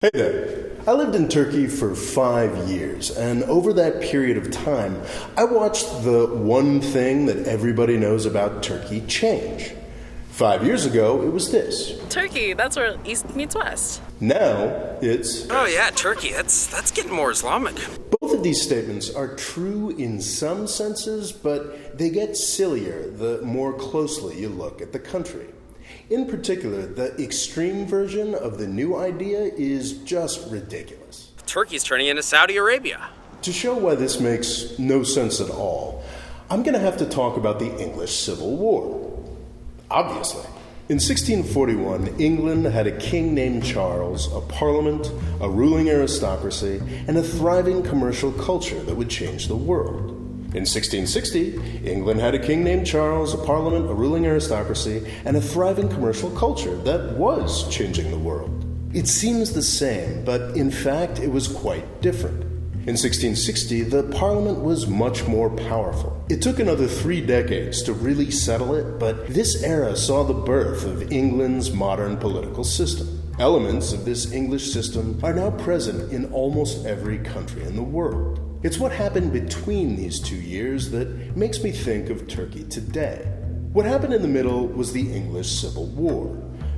Hey there. I lived in Turkey for 5 years, and over that period of time, I watched the one thing that everybody knows about Turkey change. 5 years ago, it was this. Turkey, that's where East meets West. Now, it's... Oh yeah, Turkey, that's getting more Islamic. Both of these statements are true in some senses, but they get sillier the more closely you look at the country. In particular, the extreme version of the new idea is just ridiculous. Turkey's turning into Saudi Arabia. To show why this makes no sense at all, I'm going to have to talk about the English Civil War. Obviously. In 1641, England had a king named Charles, a parliament, a ruling aristocracy, and a thriving commercial culture that would change the world. In 1660, England had a king named Charles, a parliament, a ruling aristocracy, and a thriving commercial culture that was changing the world. It seems the same, but in fact it was quite different. In 1660, the parliament was much more powerful. It took another 3 decades to really settle it, but this era saw the birth of England's modern political system. Elements of this English system are now present in almost every country in the world. It's what happened between these 2 years that makes me think of Turkey today. What happened in the middle was the English Civil War.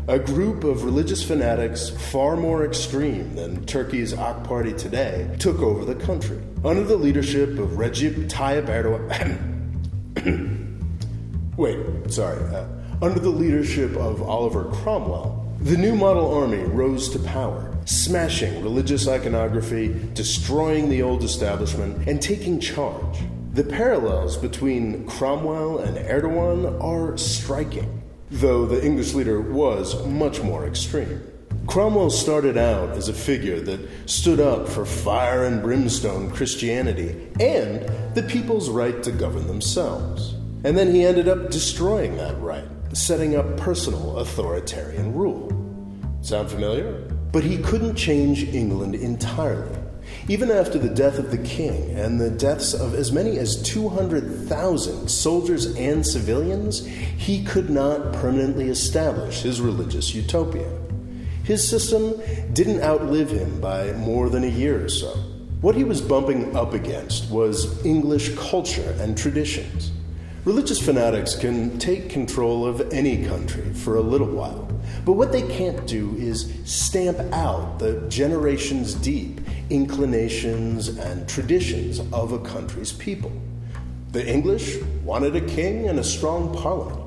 A group of religious fanatics far more extreme than Turkey's AK Party today took over the country. Under the leadership of Recep Tayyip Erdogan... Under the leadership of Oliver Cromwell, the new model army rose to power, smashing religious iconography, destroying the old establishment, and taking charge. The parallels between Cromwell and Erdogan are striking, though the English leader was much more extreme. Cromwell started out as a figure that stood up for fire and brimstone Christianity and the people's right to govern themselves. And then he ended up destroying that right, setting up personal authoritarian rule. Sound familiar? But he couldn't change England entirely. Even after the death of the king and the deaths of as many as 200,000 soldiers and civilians, he could not permanently establish his religious utopia. His system didn't outlive him by more than a year or so. What he was bumping up against was English culture and traditions. Religious fanatics can take control of any country for a little while, but what they can't do is stamp out the generations-deep inclinations and traditions of a country's people. The English wanted a king and a strong parliament.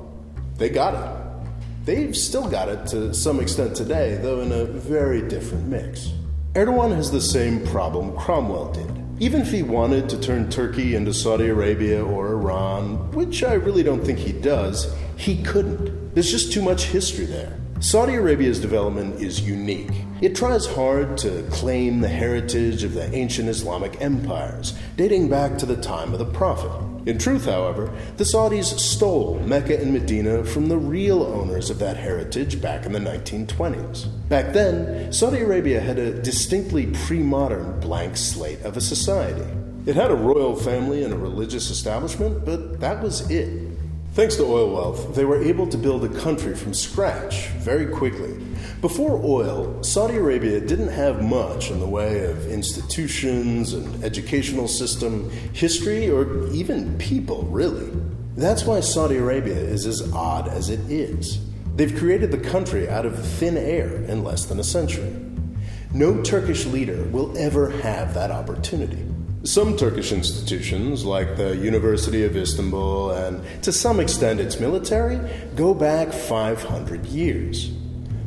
They got it. They've still got it to some extent today, though in a very different mix. Erdogan has the same problem Cromwell did. Even if he wanted to turn Turkey into Saudi Arabia or Iran, which I really don't think he does, he couldn't. There's just too much history there. Saudi Arabia's development is unique. It tries hard to claim the heritage of the ancient Islamic empires, dating back to the time of the Prophet. In truth, however, the Saudis stole Mecca and Medina from the real owners of that heritage back in the 1920s. Back then, Saudi Arabia had a distinctly pre-modern blank slate of a society. It had a royal family and a religious establishment, but that was it. Thanks to oil wealth, they were able to build a country from scratch very quickly. Before oil, Saudi Arabia didn't have much in the way of institutions, an educational system, history, or even people, really. That's why Saudi Arabia is as odd as it is. They've created the country out of thin air in less than a century. No Turkish leader will ever have that opportunity. Some Turkish institutions, like the University of Istanbul and to some extent its military, go back 500 years.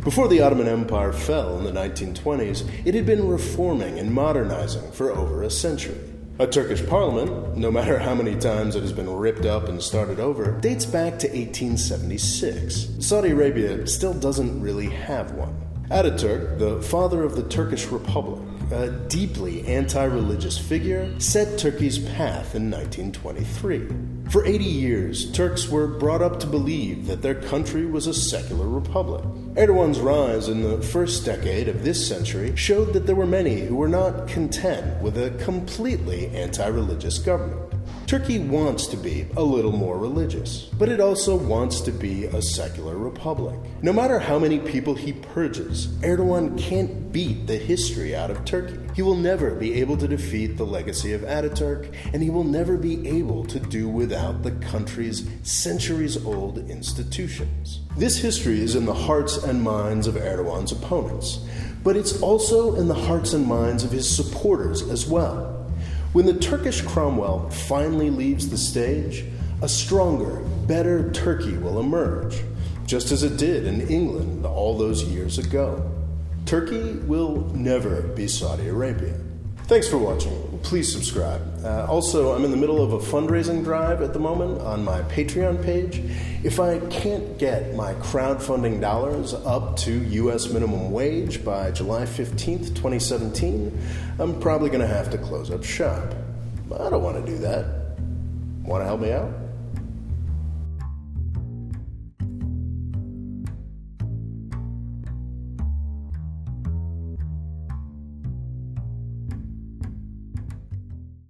Before the Ottoman Empire fell in the 1920s, it had been reforming and modernizing for over a century. A Turkish parliament, no matter how many times it has been ripped up and started over, dates back to 1876. Saudi Arabia still doesn't really have one. Ataturk, the father of the Turkish Republic, a deeply anti-religious figure, set Turkey's path in 1923. For 80 years, Turks were brought up to believe that their country was a secular republic. Erdogan's rise in the first decade of this century showed that there were many who were not content with a completely anti-religious government. Turkey wants to be a little more religious, but it also wants to be a secular republic. No matter how many people he purges, Erdogan can't beat the history out of Turkey. He will never be able to defeat the legacy of Ataturk, and he will never be able to do without the country's centuries-old institutions. This history is in the hearts and minds of Erdogan's opponents, but it's also in the hearts and minds of his supporters as well. When the Turkish Cromwell finally leaves the stage, a stronger, better Turkey will emerge, just as it did in England all those years ago. Turkey will never be Saudi Arabia. Thanks for watching. Please subscribe. Also, I'm in the middle of a fundraising drive at the moment on my Patreon page. If I can't get my crowdfunding dollars up to U.S. minimum wage by July 15th, 2017, I'm probably going to have to close up shop. I don't want to do that. Want to help me out?